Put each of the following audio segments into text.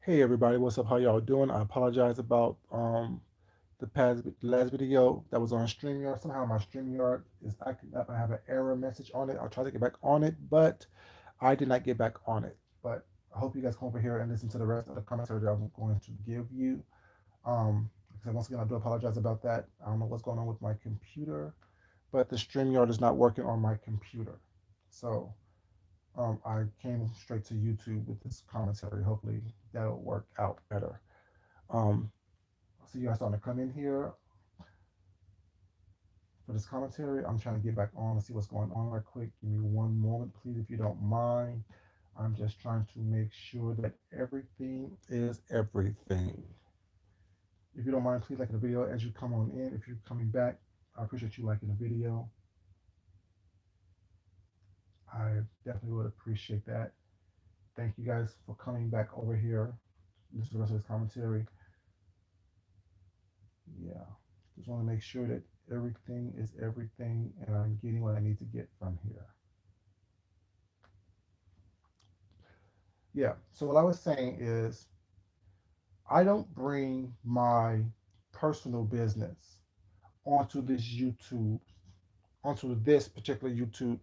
Hey everybody, what's up? How y'all doing? I apologize about the last video that was on StreamYard. Somehow my StreamYard is acting up. I have an error message on it. I'll try to get back on it, but I did not get back on it. But I hope you guys come over here and listen to the rest of the commentary that I'm going to give you. Because once again, I do apologize about that. I don't know what's going on with my computer, but the StreamYard is not working on my computer. So I came straight to YouTube with this commentary. Hopefully that'll work out better. Um, so you guys starting to come in here for this commentary. I'm trying to get back on and see what's going on right quick. Give me one moment, please, if you don't mind. I'm just trying to make sure that everything is everything. If you don't mind, please like the video as you come on in. If you're coming back, I appreciate you liking the video. I definitely would appreciate that. Thank you guys for coming back over here. This is the rest of this commentary. Yeah, just want to make sure that everything is everything and I'm getting what I need to get from here. Yeah, so what I was saying is I don't bring my personal business onto this YouTube, onto this particular YouTube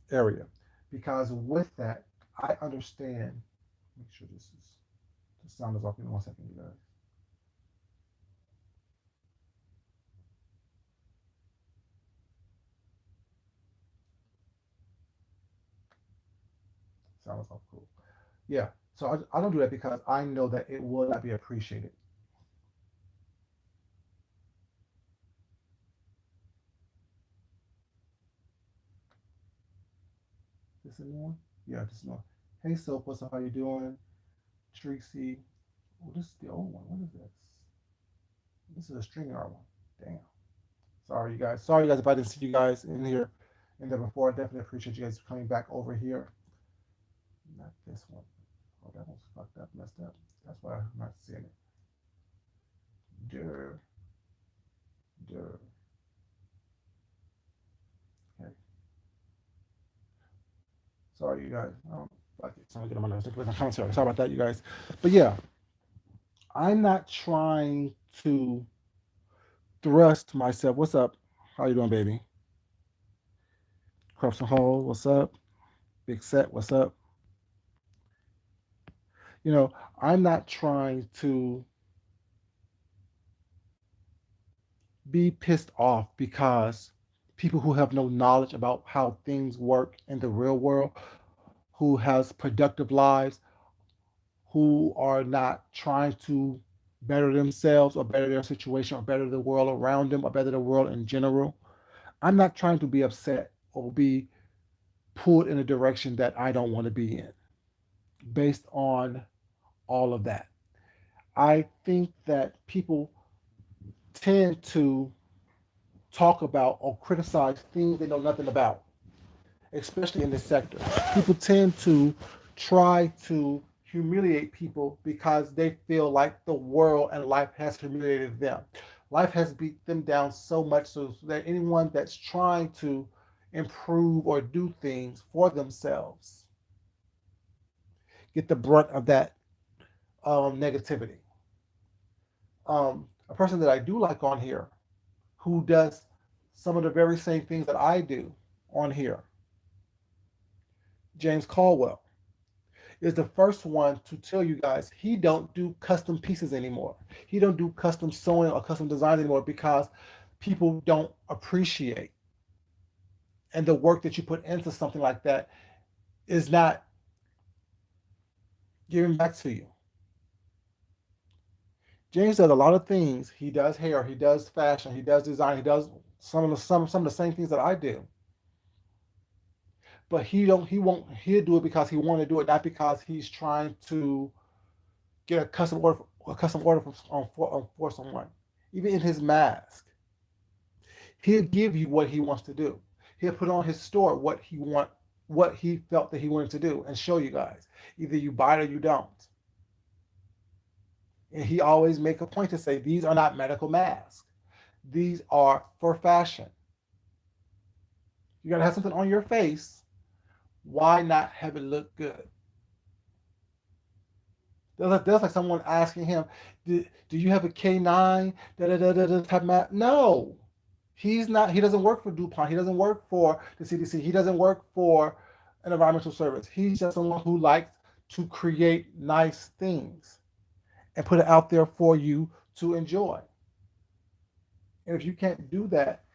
area, because with that, I understand. Make sure the sound is off. Give me 1 second, you guys. Sound is off. Cool. Yeah. So I don't do that because I know that it will not be appreciated. This a new one? Yeah, this is new one. Hey, Soap, what's up? How you doing? Trixie. Oh, this is the old one. What is this? This is a StreamYard one. Damn. Sorry, you guys. Sorry, you guys, if I didn't see you guys in here in there before. I definitely appreciate you guys coming back over here. Not this one. Oh, that one's fucked up, messed up. That's why I'm not seeing it. Durr, durr. Okay. Sorry, you guys. Oh, fuck it. Sorry, get on my nerves. Sorry about that, you guys. But yeah, I'm not trying to thrust myself. What's up? How you doing, baby? Corruption Hole, what's up? Big Set, what's up? You know, I'm not trying to be pissed off because people who have no knowledge about how things work in the real world, who has productive lives, who are not trying to better themselves or better their situation or better the world around them or better the world in general. I'm not trying to be upset or be pulled in a direction that I don't want to be in based on all of that. I think that people tend to talk about or criticize things they know nothing about, especially in this sector. People tend to try to humiliate people because they feel like the world and life has humiliated them. Life has beat them down so much so that anyone that's trying to improve or do things for themselves get the brunt of that negativity. A person that I do like on here who does some of the very same things that I do on here, James Caldwell, is the first one to tell you guys he don't do custom pieces anymore. He don't do custom sewing or custom designs anymore because people don't appreciate and the work that you put into something like that is not given back to you. James does a lot of things. He does hair, he does fashion, he does design, he does some of the same things that I do. But he'll do it because he want to do it, not because he's trying to get a custom order for someone. Even in his mask, he'll give you what he wants to do. He'll put on his store what he felt that he wanted to do, and show you guys. Either you buy it or you don't. And he always make a point to say these are not medical masks. These are for fashion. You gotta have something on your face. Why not have it look good? That's like someone asking him, "Do you have a K9?" Da da da da da. Type math. No, he's not. He doesn't work for DuPont. He doesn't work for the CDC. He doesn't work for an environmental service. He's just someone who likes to create nice things and put it out there for you to enjoy. And if you can't do that,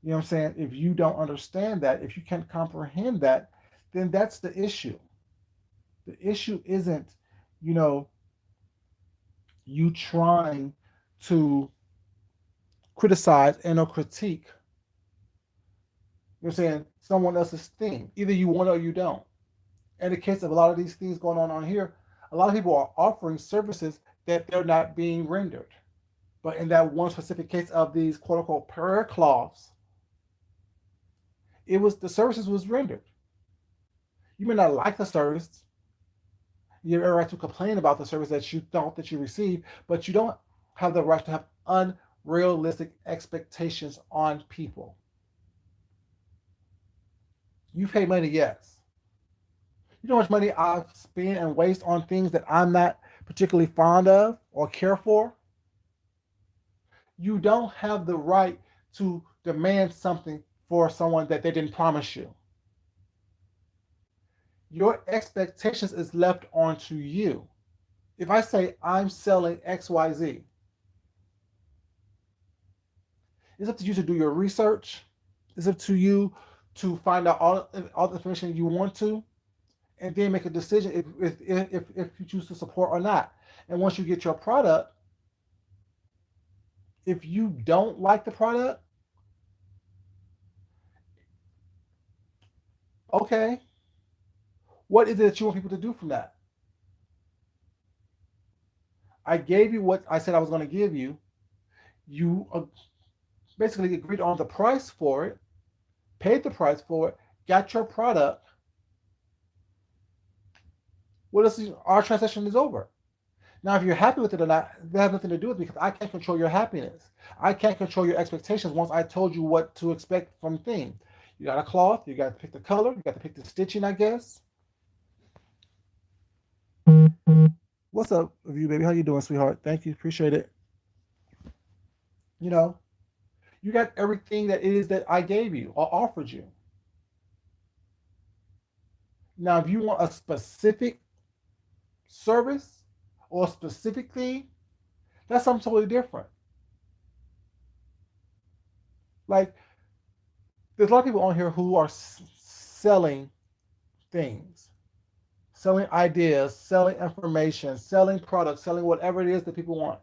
you know what I'm saying? If you don't understand that, if you can't comprehend that, then that's the issue. The issue isn't, you know, you trying to criticize and or critique, you know what I'm saying, someone else's thing. Either you want it or you don't. In the case of a lot of these things going on here, a lot of people are offering services that they're not being rendered. But in that one specific case of these quote unquote prayer cloths, it was the services was rendered. You may not like the service. You have a right to complain about the service that you thought that you received, but you don't have the right to have unrealistic expectations on people. You pay money, yes. You know how much money I've spent and waste on things that I'm not particularly fond of or care for? You don't have the right to demand something for someone that they didn't promise you. Your expectations is left onto you. If I say I'm selling XYZ, it's up to you to do your research. It's up to you to find out all the information you want to, and then make a decision if you choose to support or not. And once you get your product, if you don't like the product, okay, what is it that you want people to do from that? I gave you what I said I was going to give you. You basically agreed on the price for it, paid the price for it, got your product. What else? Our transaction is over. Now, if you're happy with it or not, that has nothing to do with me because I can't control your happiness. I can't control your expectations once I told you what to expect from things. You got a cloth, you got to pick the color, you got to pick the stitching, I guess. What's up with you, baby? How you doing, sweetheart? Thank you, appreciate it. You know, you got everything that it is that I gave you or offered you. Now, if you want a specific service or a specific thing, that's something totally different. Like, there's a lot of people on here who are selling things, selling ideas, selling information, selling products, selling whatever it is that people want.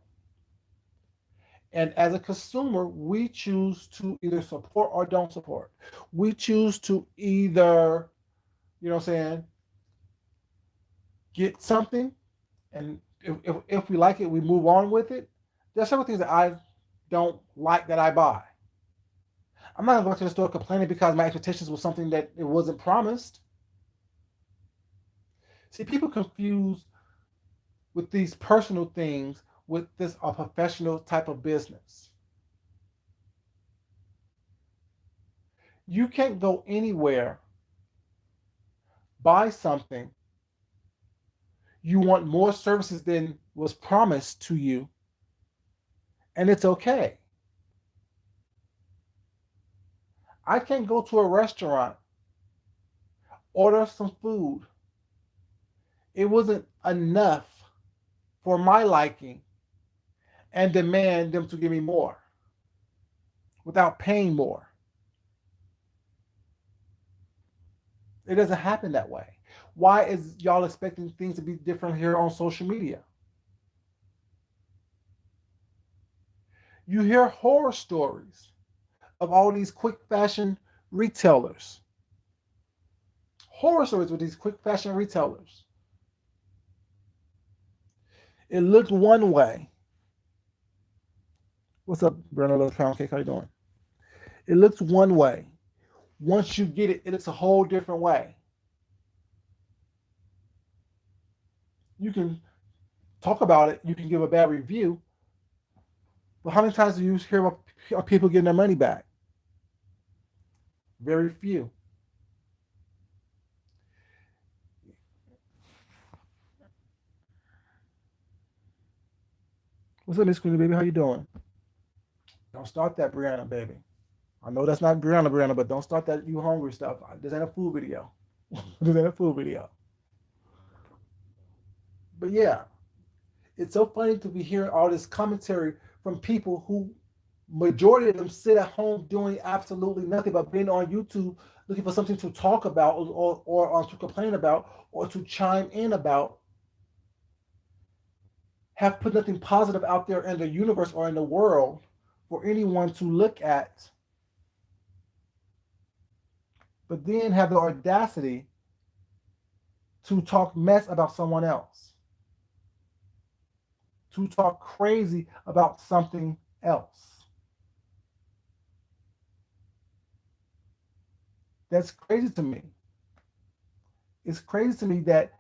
And as a consumer, we choose to either support or don't support. We choose to either, you know what I'm saying, get something, and if we like it, we move on with it. There's several things that I don't like that I buy. I'm not going to the store complaining because my expectations was something that it wasn't promised. See, people confuse with these personal things with this a professional type of business. You can't go anywhere, buy something, you want more services than was promised to you, and it's okay. I can't go to a restaurant, order some food. It wasn't enough for my liking and demand them to give me more without paying more. It doesn't happen that way. Why is y'all expecting things to be different here on social media? You hear horror stories of all these quick fashion retailers. Horror stories with these quick fashion retailers. It looked one way. What's up, Brenda Love Pound Cake? How you doing? It looks one way. Once you get it, it's a whole different way. You can talk about it, you can give a bad review, but how many times do you hear about people getting their money back? Very few. What's up, Miss Queenie, baby? How you doing? Don't start that Brianna, baby. I know that's not Brianna, but don't start that you hungry stuff. This ain't a food video. This ain't a food video. But yeah, it's so funny to be hearing all this commentary from people who majority of them sit at home doing absolutely nothing but being on YouTube looking for something to talk about or to complain about or to chime in about, have put nothing positive out there in the universe or in the world for anyone to look at, but then have the audacity to talk mess about someone else, to talk crazy about something else. That's crazy to me. It's crazy to me that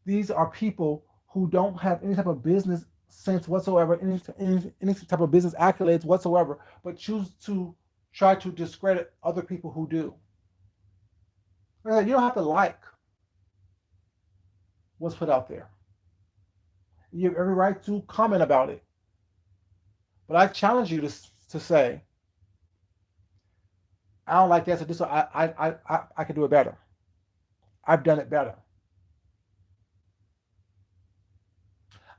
these are people who don't have any type of business sense whatsoever, any type of business accolades whatsoever, but choose to try to discredit other people who do. You don't have to like what's put out there. You have every right to comment about it. But I challenge you to say, I don't like that, so this I can do it better. I've done it better.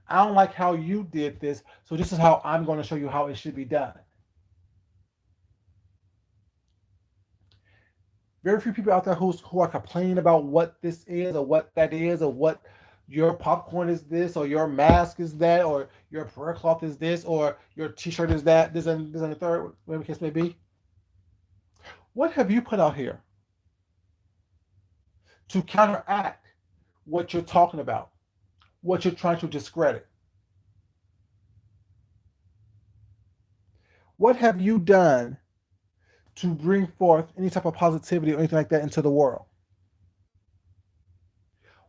I don't like how you did this, so this is how I'm going to show you how it should be done. Very few people out there who are complaining about what this is or what that is or what your popcorn is this or your mask is that or your prayer cloth is this or your t-shirt is that, this and the third, whatever the case may be. What have you put out here to counteract what you're talking about, what you're trying to discredit? What have you done to bring forth any type of positivity or anything like that into the world?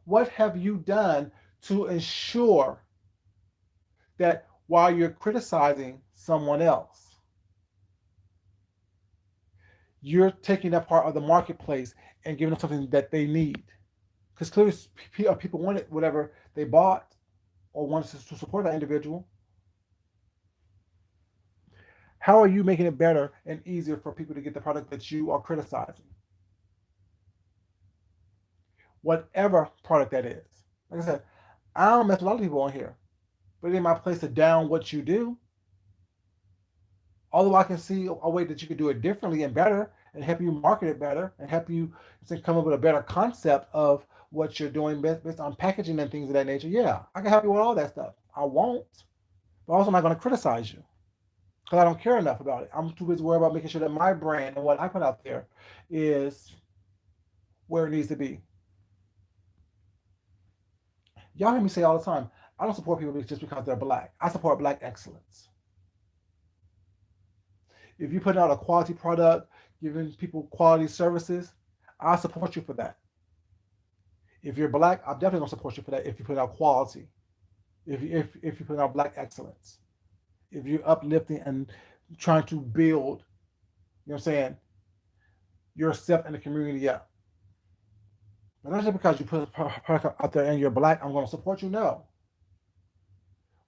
What have you done to ensure that while you're criticizing someone else, you're taking that part of the marketplace and giving them something that they need? Because clearly people wanted whatever they bought or wanted to support that individual. How are you making it better and easier for people to get the product that you are criticizing? Whatever product that is. Like I said, I don't mess with a lot of people on here, but it ain't my place to down what you do. Although I can see a way that you could do it differently and better and help you market it better and help you to come up with a better concept of what you're doing based on packaging and things of that nature. Yeah, I can help you with all that stuff. I won't, but also I'm not going to criticize you because I don't care enough about it. I'm too busy worried about making sure that my brand and what I put out there is where it needs to be. Y'all hear me say all the time, I don't support people just because they're black. I support black excellence. If you put out a quality product, giving people quality services, I support you for that. If you're black, I'm definitely gonna support you for that. If you put out quality, if you put out black excellence, if you're uplifting and trying to build, you know what I'm saying, yourself and the community up. But not just because you put a product out there and you're black, I'm gonna support you. No,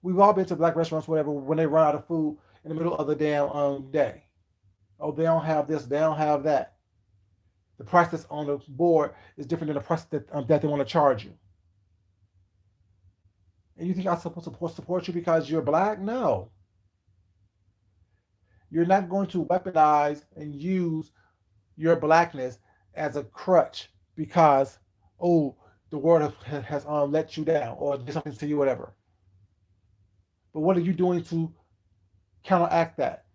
we've all been to black restaurants, whatever, when they run out of food in the middle of the damn day. Oh, they don't have this, they don't have that. The price that's on the board is different than the price that they want to charge you. And you think I'm supposed to support you because you're black? No. You're not going to weaponize and use your blackness as a crutch because, oh, the world has let you down or did something to you, whatever. But what are you doing to counteract that?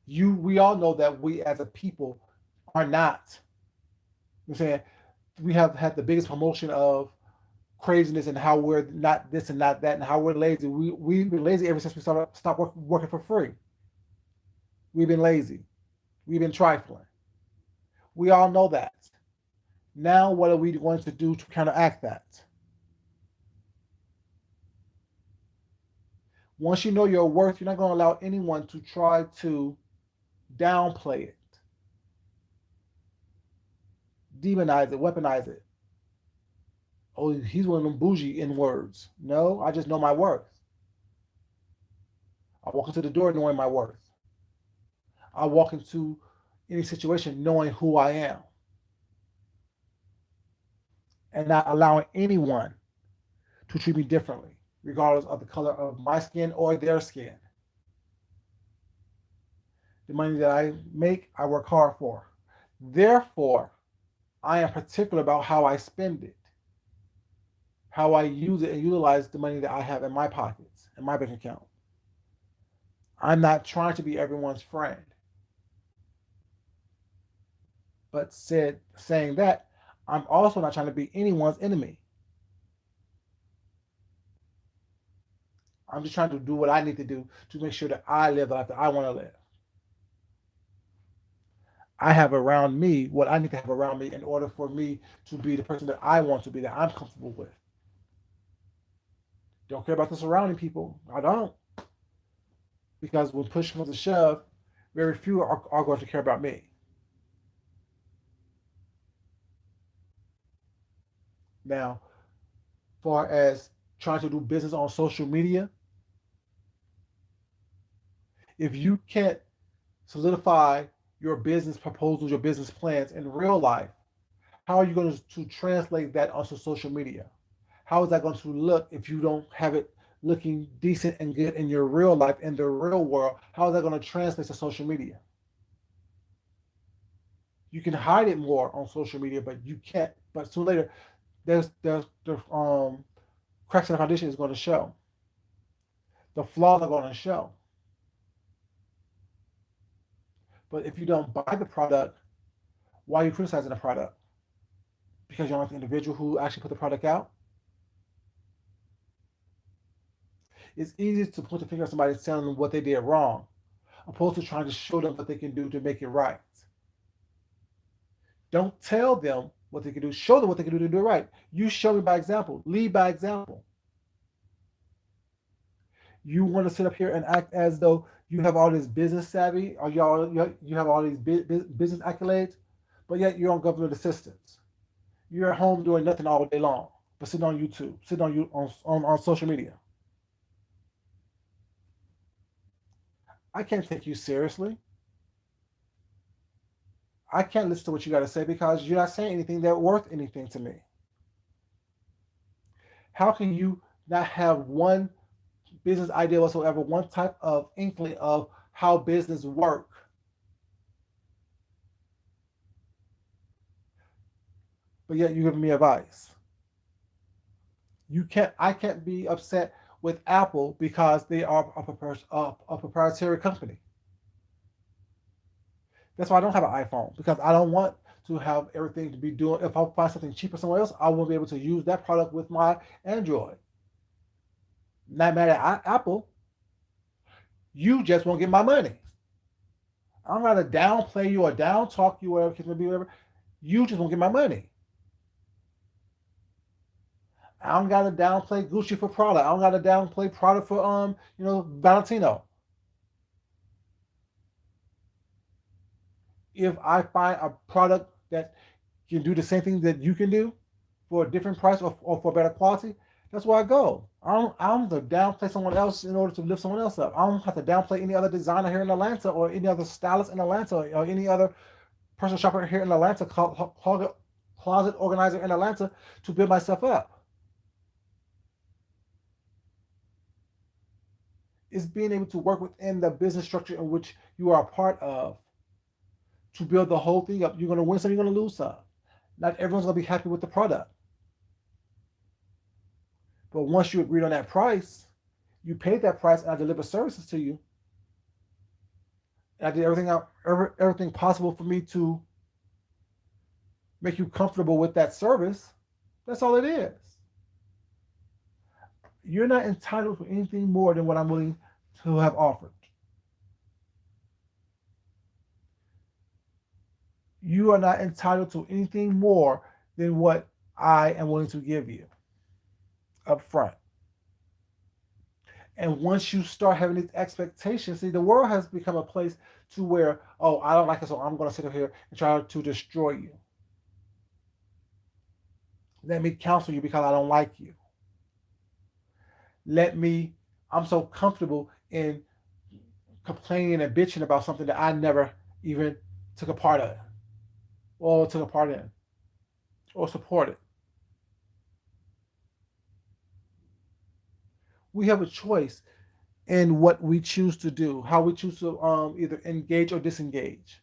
We all know that we as a people are not. You know what I'm saying, we have had the biggest promotion of craziness and how we're not this and not that and how we're lazy. We've been lazy ever since we stopped working for free. We've been lazy. We've been trifling. We all know that. Now, what are we going to do to counteract that? Once you know your worth, you're not going to allow anyone to try to downplay it, demonize it, weaponize it. Oh, he's one of them bougie in words. No, I just know my worth. I walk into the door knowing my worth. I walk into any situation knowing who I am and not allowing anyone to treat me differently, regardless of the color of my skin or their skin. The money that I make, I work hard for. Therefore, I am particular about how I spend it, how I use it and utilize the money that I have in my pockets, in my bank account. I'm not trying to be everyone's friend, but saying that, I'm also not trying to be anyone's enemy. I'm just trying to do what I need to do to make sure that I live the life that I want to live. I have around me what I need to have around me in order for me to be the person that I want to be, that I'm comfortable with. Don't care about the surrounding people. I don't. Because when push comes to shove, very few are going to care about me. Now, far as trying to do business on social media, if you can't solidify your business proposals, your business plans in real life, how are you going to translate that onto social media? How is that going to look if you don't have it looking decent and good in your real life, in the real world? How is that going to translate to social media? You can hide it more on social media, but you can't. But sooner or later, there's the cracks in the foundation is going to show. The flaws are going to show. But if you don't buy the product, why are you criticizing the product? Because you don't like the individual who actually put the product out? It's easy to point the finger at somebody telling them what they did wrong, opposed to trying to show them what they can do to make it right. Don't tell them what they can do. Show them what they can do to do it right. You show me by example. Lead by example. You want to sit up here and act as though you have all this business savvy, or you have all these business accolades, but yet you're on government assistance. You're at home doing nothing all day long, but sitting on YouTube, sitting on you on social media. I can't take you seriously. I can't listen to what you got to say because you're not saying anything that's worth anything to me. How can you not have one business idea whatsoever, one type of inkling of how business work, but yet you're giving me advice? You can't. I can't be upset with Apple because they are a proprietary company. That's why I don't have an iPhone because I don't want to have everything to be doing. If I find something cheaper somewhere else, I won't be able to use that product with my Android. Not mad at Apple. You just won't get my money. I'm not to downplay you or down talk you, whatever it may be, whatever. You just won't get my money. I don't gotta downplay Gucci for Prada. I don't gotta downplay Prada for Valentino. If I find a product that can do the same thing that you can do for a different price or for better quality, that's where I go. I don't have to downplay someone else in order to lift someone else up. I don't have to downplay any other designer here in Atlanta or any other stylist in Atlanta or any other personal shopper here in Atlanta, closet organizer in Atlanta to build myself up. It's being able to work within the business structure in which you are a part of to build the whole thing up. You're going to win some, you're going to lose some. Not everyone's going to be happy with the product. But once you agreed on that price, you paid that price and I deliver services to you. And I did everything possible for me to make you comfortable with that service. That's all it is. You're not entitled to anything more than what I'm willing to have offered. You are not entitled to anything more than what I am willing to give you up front. And once you start having these expectations, see, the world has become a place to where, oh, I don't like it, so I'm going to sit up here and try to destroy you. Let me counsel you because I don't like you. I'm so comfortable in complaining and bitching about something that I never even took a part of or took a part in or supported. We have a choice in what we choose to do, how we choose to either engage or disengage.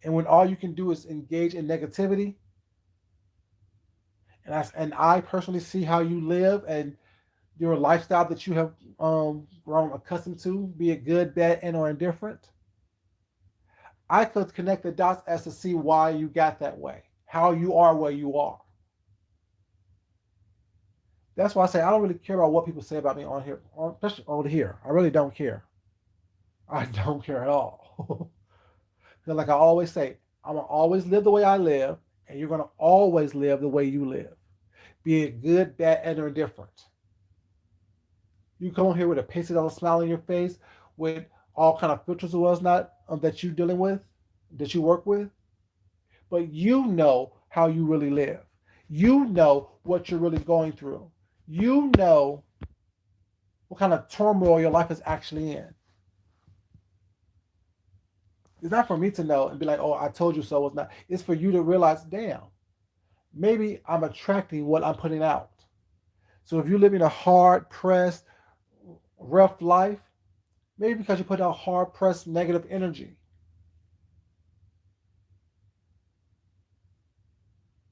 And when all you can do is engage in negativity, and I personally see how you live and your lifestyle that you have grown accustomed to, be it good, bad, and or indifferent, I could connect the dots as to see why you got that way, how you are where you are. That's why I say I don't really care about what people say about me on here, especially on here. I really don't care. I don't care at all. Like I always say, I'm gonna always live the way I live, and you're gonna always live the way you live, be it good, bad, and or indifferent. You come on here with a pasted on smile on your face, with all kind of filters or what's not that you're dealing with, that you work with, but you know how you really live. You know what you're really going through. You know what kind of turmoil your life is actually in. It's not for me to know and be like, oh, I told you so. It's not. It's for you to realize, damn, maybe I'm attracting what I'm putting out. So if you're living a hard pressed, rough life, maybe because you put out hard pressed negative energy.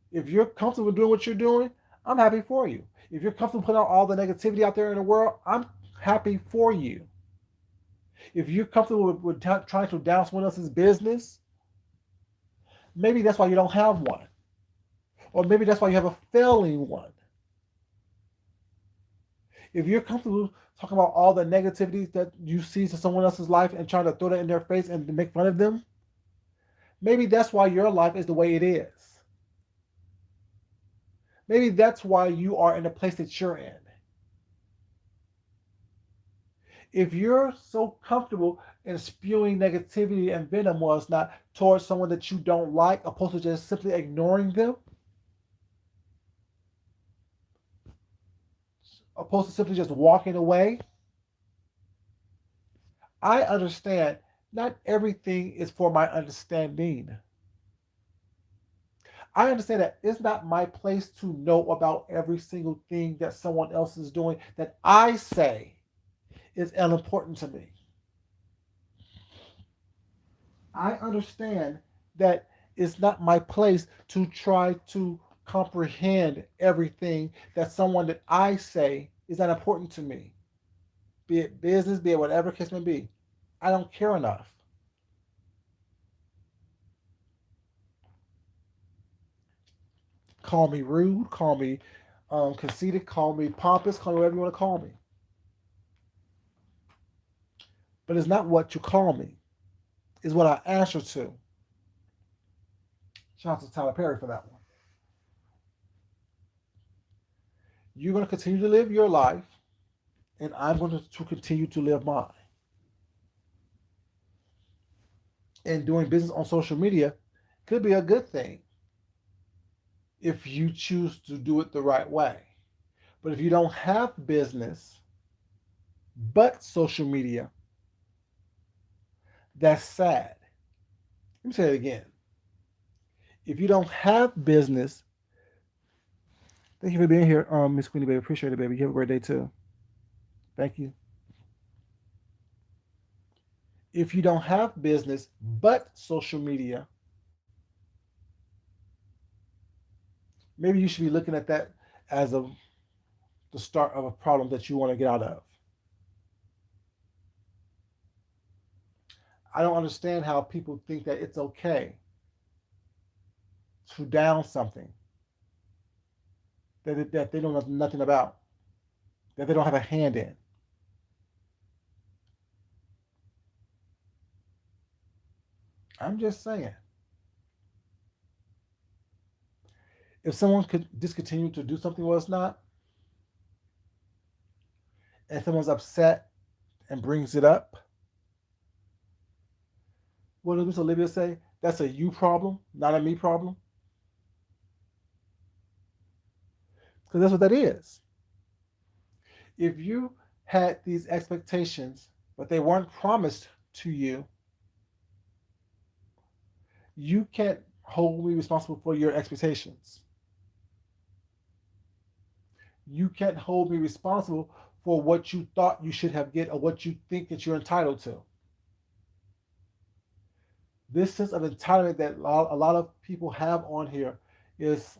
If you're comfortable doing what you're doing, I'm happy for you. If you're comfortable putting out all the negativity out there in the world, I'm happy for you. If you're comfortable with trying to down someone else's business, maybe that's why you don't have one. Or maybe that's why you have a failing one. If you're comfortable talking about all the negativity that you see to someone else's life and trying to throw that in their face and to make fun of them, maybe that's why your life is the way it is. Maybe that's why you are in the place that you're in. If you're so comfortable in spewing negativity and venom was not towards someone that you don't like, opposed to just simply ignoring them, opposed to simply just walking away, I understand not everything is for my understanding. I understand that it's not my place to know about every single thing that someone else is doing that I say is unimportant to me. I understand that it's not my place to try to comprehend everything that someone that I say is not important to me, be it business, be it whatever case may be. I don't care enough. Call me rude, call me conceited, call me pompous, call me whatever you want to call me. But it's not what you call me, it's what I answer to. Shout out to Tyler Perry for that one. You're going to continue to live your life, and I'm going to continue to live mine. And doing business on social media could be a good thing if you choose to do it the right way. But if you don't have business but social media, that's sad. Let me say it again. If you don't have business, thank you for being here, Miss Queenie, baby. Appreciate it, baby. You have a great day too. Thank you. If you don't have business but social media, maybe you should be looking at that as the start of a problem that you want to get out of. I don't understand how people think that it's okay to down something that they don't know nothing about, that they don't have a hand in. I'm just saying, if someone could discontinue to do something was not, and someone's upset and brings it up, what does Miss Olivia say? That's a you problem, not a me problem. Because that's what that is. If you had these expectations, but they weren't promised to you. You can't hold me responsible for your expectations. You can't hold me responsible for what you thought you should have get or what you think that you're entitled to. This sense of entitlement that a lot of people have on here is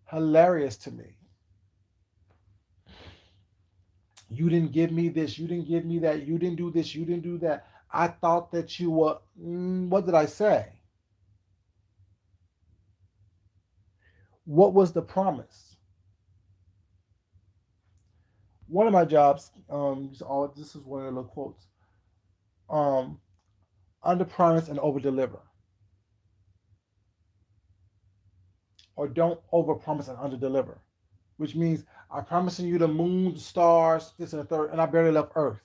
hilarious to me. You didn't give me this, you didn't give me that, you didn't do this, you didn't do that. I thought that you were, what did I say? What was the promise? One of my jobs, this is one of the quotes, um, under promise and over deliver, or don't over promise and under deliver, which means I'm promising you the moon, the stars, this and the third, and I barely left Earth.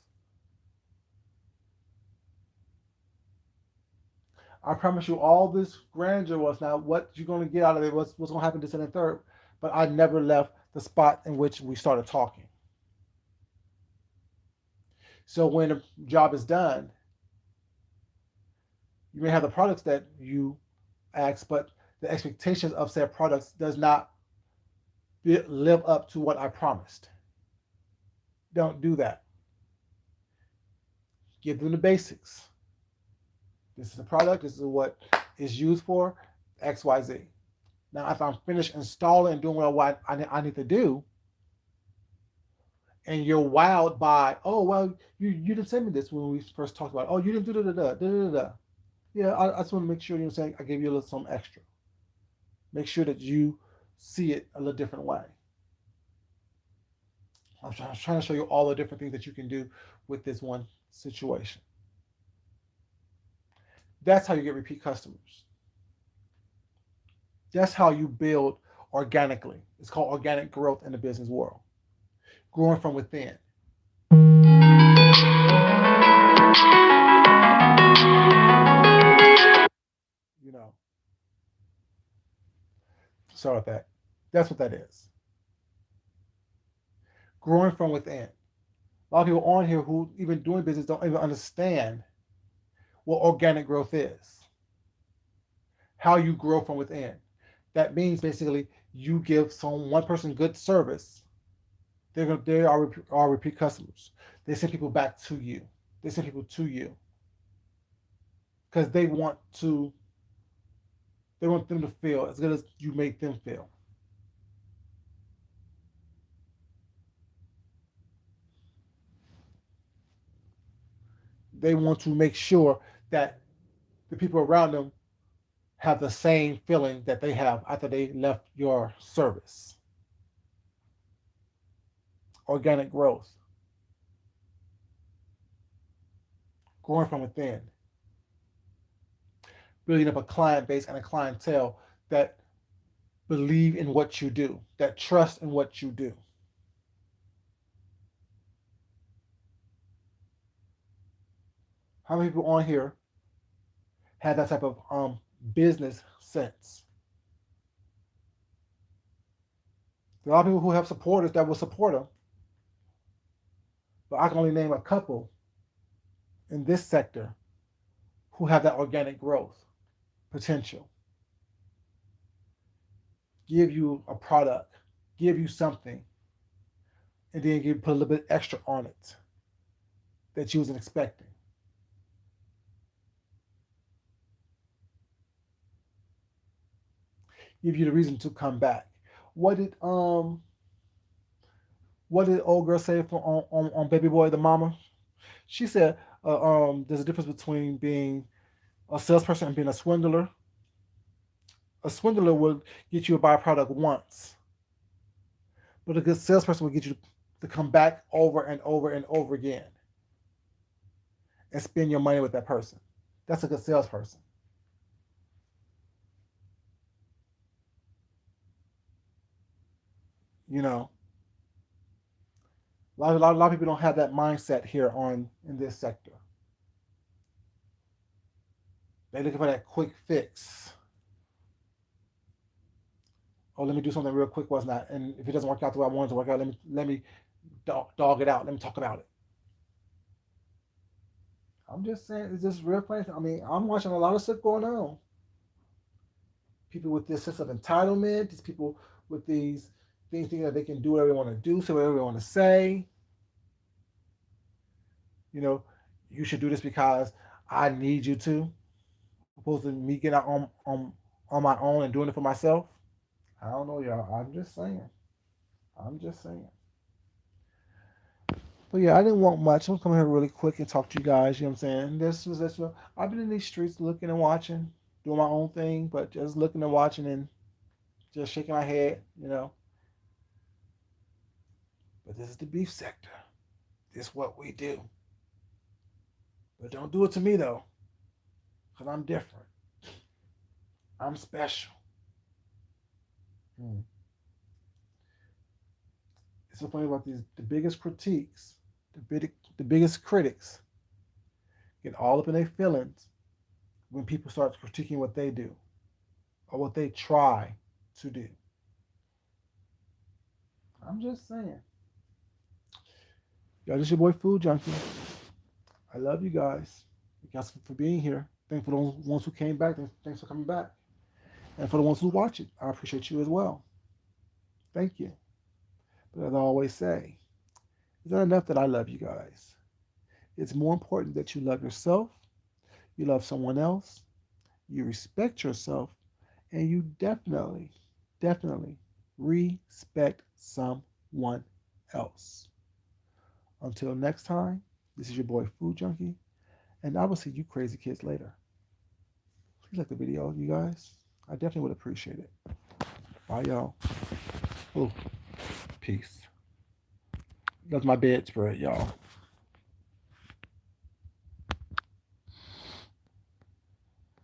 I promise you all this grandeur was now what you're going to get out of it, what's going to happen this and the third, but I never left the spot in which we started talking. So when the job is done, you may have the products that you ask, but the expectations of said products does not live up to what I promised. Don't do that. Give them the basics. This is the product. This is what is used for X, Y, Z. Now, after I'm finished installing and doing what I need to do, and you're wowed by, oh, well, you didn't send me this when we first talked about it. Oh, you didn't do da. Yeah, I just want to make sure, you know what I'm saying, I gave you a little something extra. Make sure that you see it a little different way. I was trying to show you all the different things that you can do with this one situation. That's how you get repeat customers. That's how you build organically. It's called organic growth in the business world. Growing from within. You know, sorry about that. That's what that is. Growing from within. A lot of people on here who even doing business don't even understand what organic growth is. How you grow from within. That means basically you give one person good service. They are repeat customers. They send people back to you. They send people to you because they want them to feel as good as you make them feel. They want to make sure that the people around them have the same feeling that they have after they left your service. Organic growth, growing from within, building up a client base and a clientele that believe in what you do, that trust in what you do. How many people on here have that type of business sense? There are a lot of people who have supporters that will support them, but I can only name a couple in this sector who have that organic growth potential. Give you a product, give you something, and then put a little bit extra on it that you wasn't expecting. Give you the reason to come back. What did um what did old girl say on Baby Boy the Mama? She said there's a difference between being a salesperson and being a swindler. A swindler will get you a byproduct once, but a good salesperson will get you to come back over and over and over again and spend your money with that person. That's a good salesperson. You know, a lot of people don't have that mindset here on in this sector. They're looking for that quick fix. Oh, let me do something real quick, was not, and if it doesn't work out the way I want it to work out, let me dog it out. Let me talk about it. I'm just saying, it's just real funny. I mean, I'm watching a lot of stuff going on. People with this sense of entitlement, these people with these things thinking that they can do whatever they want to do, say whatever they want to say. You know, you should do this because I need you to, opposed to me getting out on my own and doing it for myself. I don't know, y'all. I'm just saying. I'm just saying. But yeah, I didn't want much. I'm coming here really quick and talk to you guys. You know what I'm saying? This. I've been in these streets looking and watching, doing my own thing, but just looking and watching and just shaking my head. You know. But this is the beef sector. This is what we do. But don't do it to me though, because I'm different. I'm special. Hmm. It's so funny about these. The biggest critiques, the biggest critics get all up in their feelings when people start critiquing what they do or what they try to do. I'm just saying. Y'all, this your boy Food Junkie. I love you guys. Thank you guys for being here. Thanks for those ones who came back. Thanks for coming back. And for the ones who watch it, I appreciate you as well. Thank you. But as I always say, it's not enough that I love you guys. It's more important that you love yourself, you love someone else, you respect yourself, and you definitely respect someone else. Until next time, this is your boy Food Junkie, and I will see you crazy kids later. Please like the video, you guys. I definitely would appreciate it. Bye, y'all. Oh, peace. That's my bedspread, y'all.